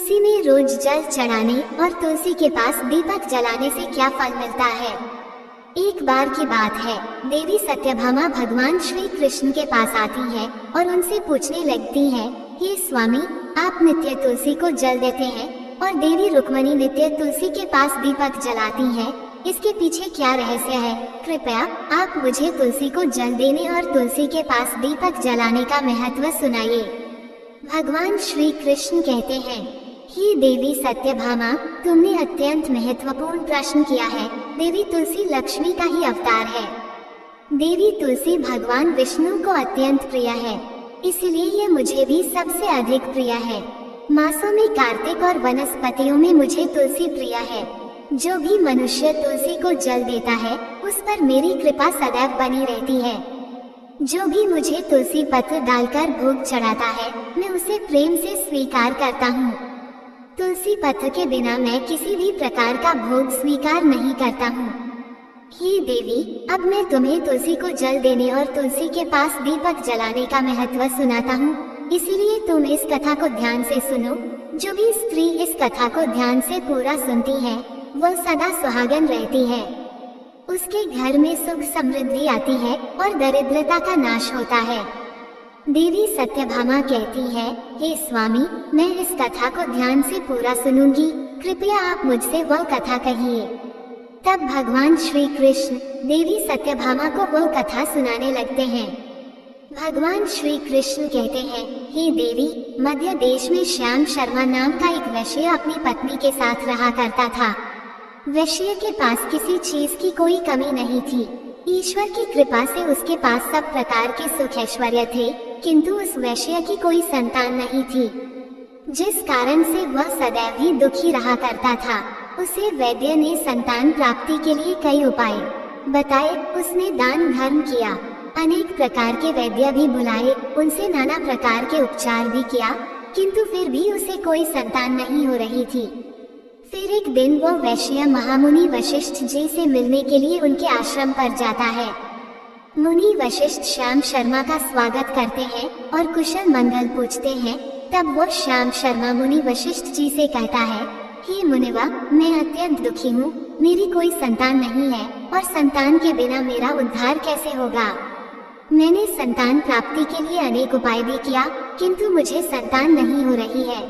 तुलसी में रोज जल चढ़ाने और तुलसी के पास दीपक जलाने से क्या फल मिलता है। एक बार की बात है, देवी सत्यभामा भगवान श्री कृष्ण के पास आती है और उनसे पूछने लगती है, हे स्वामी, आप नित्य तुलसी को जल देते हैं और देवी रुक्मणी नित्य तुलसी के पास दीपक जलाती हैं, इसके पीछे क्या रहस्य है? कृपया आप मुझे तुलसी को जल देने और तुलसी के पास दीपक जलाने का महत्व सुनाइए। भगवान श्री कृष्ण कहते हैं, हे देवी सत्यभामा, तुमने अत्यंत महत्वपूर्ण प्रश्न किया है। देवी तुलसी लक्ष्मी का ही अवतार है। देवी तुलसी भगवान विष्णु को अत्यंत प्रिय है, इसलिए ये मुझे भी सबसे अधिक प्रिय है। मासों में कार्तिक और वनस्पतियों में मुझे तुलसी प्रिय है। जो भी मनुष्य तुलसी को जल देता है, उस पर मेरी कृपा सदैव बनी रहती है। जो भी मुझे तुलसी पत्र डालकर भोग चढ़ाता है, मैं उसे प्रेम से स्वीकार करता हूँ। तुलसी पत्र के बिना मैं किसी भी प्रकार का भोग स्वीकार नहीं करता हूँ। हे देवी, अब मैं तुम्हें तुलसी को जल देने और तुलसी के पास दीपक जलाने का महत्व सुनाता हूँ, इसीलिए तुम इस कथा को ध्यान से सुनो। जो भी स्त्री इस कथा को ध्यान से पूरा सुनती है, वह सदा सुहागन रहती है। उसके घर में सुख समृद्धि आती है और दरिद्रता का नाश होता है। देवी सत्यभामा कहती है, हे स्वामी, मैं इस कथा को ध्यान से पूरा सुनूंगी, कृपया आप मुझसे वह कथा कहिए। तब भगवान श्री कृष्ण देवी सत्यभामा को वह कथा सुनाने लगते हैं। भगवान श्री कृष्ण कहते हैं, हे देवी, मध्य देश में श्याम शर्मा नाम का एक वैश्य अपनी पत्नी के साथ रहा करता था। वैश्य के पास किसी चीज की कोई कमी नहीं थी। ईश्वर की कृपा से उसके पास सब प्रकार के सुख ऐश्वर्य थे, किंतु उस वैश्य की कोई संतान नहीं थी, जिस कारण से वह सदैव ही दुखी रहा करता था। उसे वैद्य ने संतान प्राप्ति के लिए कई उपाय बताए। उसने दान धर्म किया, अनेक प्रकार के वैद्य भी बुलाए, उनसे नाना प्रकार के उपचार भी किया, किंतु फिर भी उसे कोई संतान नहीं हो रही थी। फिर एक दिन वो वैश्य महामुनि वशिष्ठ जी से मिलने के लिए उनके आश्रम पर जाता है। मुनि वशिष्ठ श्याम शर्मा का स्वागत करते हैं और कुशल मंगल पूछते हैं। तब वो श्याम शर्मा मुनि वशिष्ठ जी से कहता है, हे मुनिवा, मैं अत्यंत दुखी हूँ, मेरी कोई संतान नहीं है और संतान के बिना मेरा उद्धार कैसे होगा। मैंने संतान प्राप्ति के लिए अनेक उपाय भी किया, किंतु मुझे संतान नहीं हो रही है।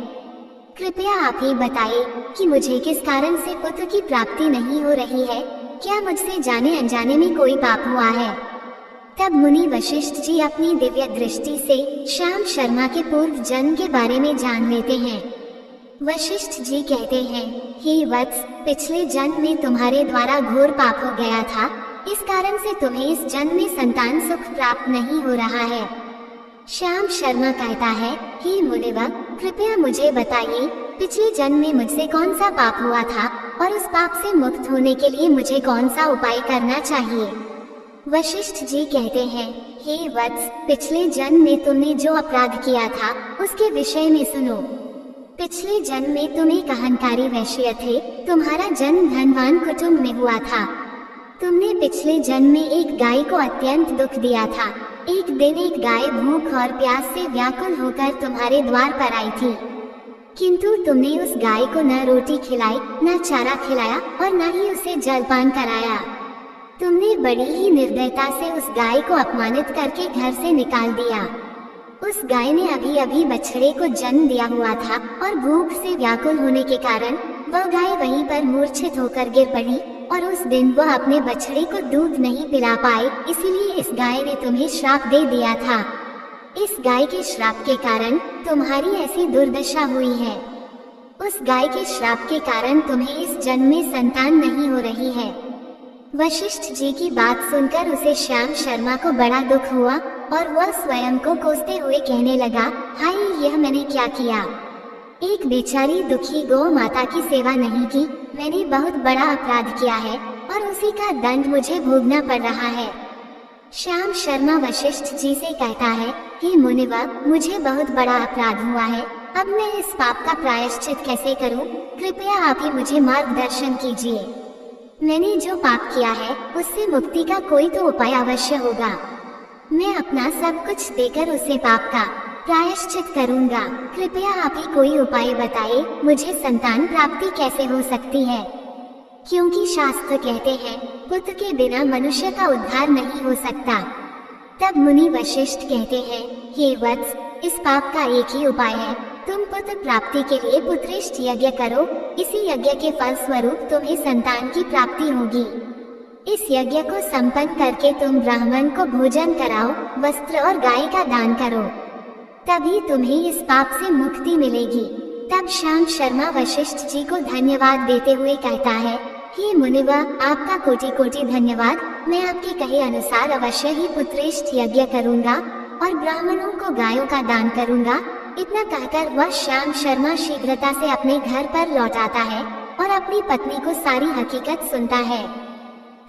कृपया आप ही बताइए कि मुझे किस कारण से पुत्र की प्राप्ति नहीं हो रही है। क्या मुझसे जाने अनजाने में कोई पाप हुआ है? तब मुनि वशिष्ठ जी अपनी दिव्य दृष्टि से श्याम शर्मा के पूर्व जन्म के बारे में जान लेते हैं। वशिष्ठ जी कहते हैं, हे वत्स, पिछले जन्म में तुम्हारे द्वारा घोर पाप हो गया था, इस कारण से तुम्हें इस जन्म में संतान सुख प्राप्त नहीं हो रहा है। श्याम शर्मा कहता है, हे मुनिवा, कृपया मुझे बताइए, पिछले जन्म में मुझसे कौन सा पाप हुआ था और उस पाप से मुक्त होने के लिए मुझे कौन सा उपाय करना चाहिए। वशिष्ठ जी कहते हैं, हे वत्स, पिछले जन्म में तुमने जो अपराध किया था उसके विषय में सुनो। पिछले जन्म में तुम एक अहंकारी वैश्य थे। तुम्हारा जन्म धनवान कुटुंब में हुआ था। तुमने पिछले जन्म में एक गाय को अत्यंत दुख दिया था। एक दिन एक गाय भूख और प्यास से व्याकुल होकर तुम्हारे द्वार पर आई थी, किंतु तुमने उस गाय को न रोटी खिलाई, न चारा खिलाया और न ही उसे जलपान कराया। तुमने बड़ी ही निर्दयता से उस गाय को अपमानित करके घर से निकाल दिया। उस गाय ने अभी अभी बछड़े को जन्म दिया हुआ था और भूख से व्याकुल होने के कारण वह गाय वहीं पर मूर्छित होकर गिर पड़ी और उस दिन वह अपने बछड़े को दूध नहीं पिला पाए, इसीलिए इस गाय ने तुम्हें श्राप दे दिया था। इस गाय के श्राप के कारण तुम्हारी ऐसी दुर्दशा हुई है। उस गाय के श्राप के कारण तुम्हें इस जन्म में संतान नहीं हो रही है। वशिष्ठ जी की बात सुनकर उसे श्याम शर्मा को बड़ा दुख हुआ और वह स्वयं को कोसते हुए कहने लगा, हाय, यह मैंने क्या किया। एक बेचारी दुखी गौ माता की सेवा नहीं की। मैंने बहुत बड़ा अपराध किया है और उसी का दंड मुझे भोगना पड़ रहा है। श्याम शर्मा वशिष्ठ जी से कहता है, हे मुनिवा, मुझे बहुत बड़ा अपराध हुआ है। अब मैं इस पाप का प्रायश्चित कैसे करूं? कृपया आप ही मुझे मार्गदर्शन कीजिए। मैंने जो पाप किया है उससे मुक्ति का कोई तो उपाय अवश्य होगा। मैं अपना सब कुछ देकर उसे पाप का प्रायश्चित करूंगा। कृपया आप ही कोई उपाय बताइए, मुझे संतान प्राप्ति कैसे हो सकती है? क्योंकि शास्त्र कहते हैं पुत्र के बिना मनुष्य का उद्धार नहीं हो सकता। तब मुनि वशिष्ठ कहते हैं, हे वत्स, इस पाप का एक ही उपाय है, तुम पुत्र प्राप्ति के लिए पुत्रेष्ठ यज्ञ करो। इसी यज्ञ के फल स्वरूप तुम्हें संतान की प्राप्ति होगी। इस यज्ञ को संपन्न करके तुम ब्राह्मण को भोजन कराओ, वस्त्र और गाय का दान करो, तभी तुम्हें इस पाप से मुक्ति मिलेगी। तब श्याम शर्मा वशिष्ठ जी को धन्यवाद देते हुए कहता है, हे मुनिवर, आपका कोटि कोटि धन्यवाद। मैं आपके कहे अनुसार अवश्य ही पुत्रेष्ठ यज्ञ करूंगा और ब्राह्मणों को गायों का दान करूंगा। इतना कहकर वह श्याम शर्मा शीघ्रता से अपने घर पर लौट आता है और अपनी पत्नी को सारी हकीकत सुनता है।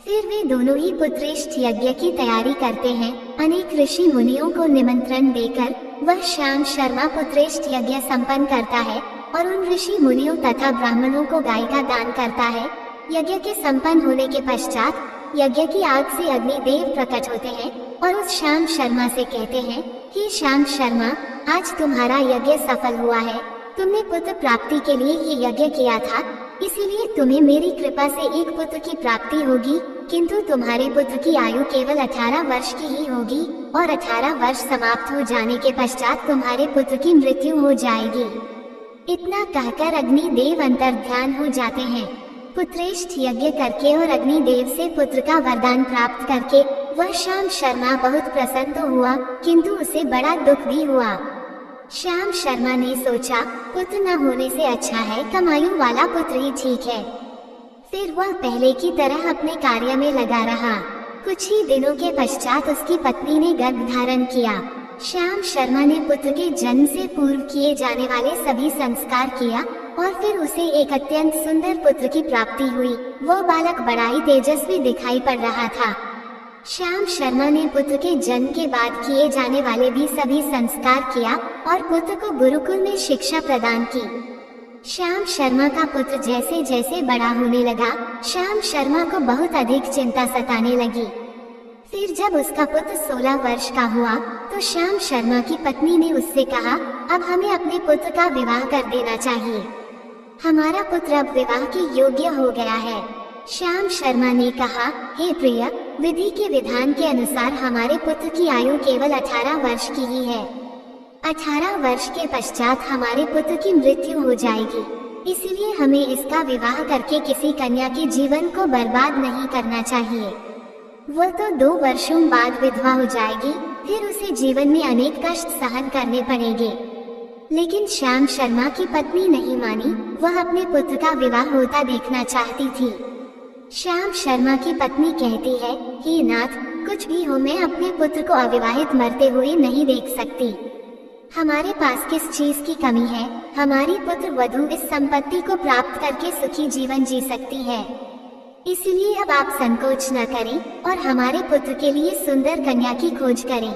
फिर वे दोनों ही पुत्रेष्ठ यज्ञ की तैयारी करते हैं। अनेक ऋषि मुनियों को निमंत्रण देकर वह श्याम शर्मा पुत्रेष्ठ यज्ञ संपन्न करता है और उन ऋषि मुनियों तथा ब्राह्मणों को गाय का दान करता है। यज्ञ के संपन्न होने के पश्चात यज्ञ की आग से अग्निदेव प्रकट होते हैं और उस श्याम शर्मा से कहते हैं, हे श्याम शर्मा, आज तुम्हारा यज्ञ सफल हुआ है। तुमने पुत्र प्राप्ति के लिए ये यज्ञ किया था, इसीलिए तुम्हें मेरी कृपा से एक पुत्र की प्राप्ति होगी। किंतु तुम्हारे पुत्र की आयु केवल 18 वर्ष की ही होगी और 18 वर्ष समाप्त हो जाने के पश्चात तुम्हारे पुत्र की मृत्यु हो जाएगी। इतना कहकर अग्निदेव अंतर्ध्यान हो जाते हैं। पुत्रेष्ठ यज्ञ करके और अग्निदेव से पुत्र का वरदान प्राप्त करके वह श्याम शर्मा बहुत प्रसन्न तो हुआ, किंतु उसे बड़ा दुख भी हुआ। श्याम शर्मा ने सोचा, पुत्र न होने से अच्छा है कमायु वाला पुत्र ही ठीक है। फिर वह पहले की तरह अपने कार्य में लगा रहा। कुछ ही दिनों के पश्चात उसकी पत्नी ने गर्भ धारण किया। श्याम शर्मा ने पुत्र के जन्म से पूर्व किए जाने वाले सभी संस्कार किया और फिर उसे एक अत्यंत सुंदर पुत्र की प्राप्ति हुई। वह बालक बड़ा ही तेजस्वी दिखाई पड़ रहा था। श्याम शर्मा ने पुत्र के जन्म के बाद किए जाने वाले भी सभी संस्कार किया और पुत्र को गुरुकुल में शिक्षा प्रदान की। श्याम शर्मा का पुत्र जैसे जैसे बड़ा होने लगा, श्याम शर्मा को बहुत अधिक चिंता सताने लगी। फिर जब उसका पुत्र 16 वर्ष का हुआ तो श्याम शर्मा की पत्नी ने उससे कहा, अब हमें अपने पुत्र का विवाह कर देना चाहिए। हमारा पुत्र अब विवाह के योग्य हो गया है। श्याम शर्मा ने कहा, हे प्रिय, विधि के विधान के अनुसार हमारे पुत्र की आयु केवल 18 वर्ष की ही है। 18 वर्ष के पश्चात हमारे पुत्र की मृत्यु हो जाएगी, इसलिए हमें इसका विवाह करके किसी कन्या के जीवन को बर्बाद नहीं करना चाहिए। वह तो 2 वर्षों बाद विधवा हो जाएगी, फिर उसे जीवन में अनेक कष्ट सहन करने पड़ेंगे। लेकिन श्याम शर्मा की पत्नी नहीं मानी, वह अपने पुत्र का विवाह होता देखना चाहती थी। श्याम शर्मा की पत्नी कहती है, हे नाथ, कुछ भी हो, मैं अपने पुत्र को अविवाहित मरते हुए नहीं देख सकती। हमारे पास किस चीज की कमी है? हमारी पुत्र वधू इस संपत्ति को प्राप्त करके सुखी जीवन जी सकती है। इसलिए अब आप संकोच न करें और हमारे पुत्र के लिए सुंदर कन्या की खोज करें।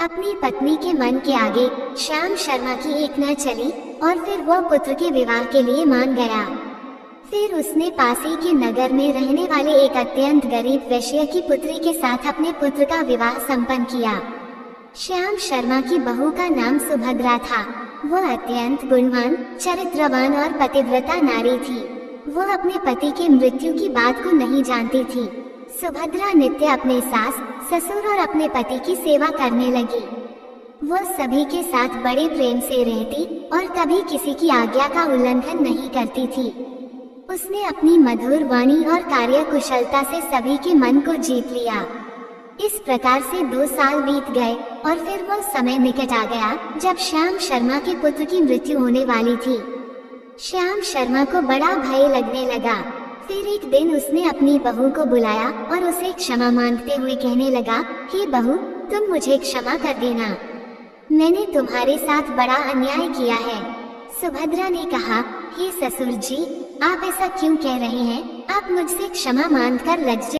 अपनी पत्नी के मन के आगे श्याम शर्मा की एक न चली और फिर वह पुत्र के विवाह के लिए मान गया। फिर उसने पास ही के नगर में रहने वाले एक अत्यंत गरीब वैश्य की पुत्री के साथ अपने पुत्र का विवाह संपन्न किया। श्याम शर्मा की बहू का नाम सुभद्रा था। वह अत्यंत गुणवान, चरित्रवान और पतिव्रता नारी थी। वह अपने पति के मृत्यु की बात को नहीं जानती थी। सुभद्रा नित्य अपने सास, ससुर और अपने पति की सेवा करने लगी। वह सभी के साथ बड़े प्रेम से रहती और कभी किसी की आज्ञा का उल्लंघन नहीं करती थी। उसने अपनी मधुर वाणी और कार्य कुशलता से सभी के मन को जीत लिया। इस प्रकार से 2 साल बीत गए और फिर वह समय निकट आ गया जब श्याम शर्मा के पुत्र की मृत्यु होने वाली थी। श्याम शर्मा को बड़ा भय लगने लगा। फिर एक दिन उसने अपनी बहू को बुलाया और उसे क्षमा मांगते हुए कहने लगा, हे बहू, तुम मुझे क्षमा कर देना, मैंने तुम्हारे साथ बड़ा अन्याय किया है। सुभद्रा ने कहा, हे ससुर जी, आप ऐसा क्यों कह रहे हैं? आप मुझसे क्षमा मांगकर लज्जित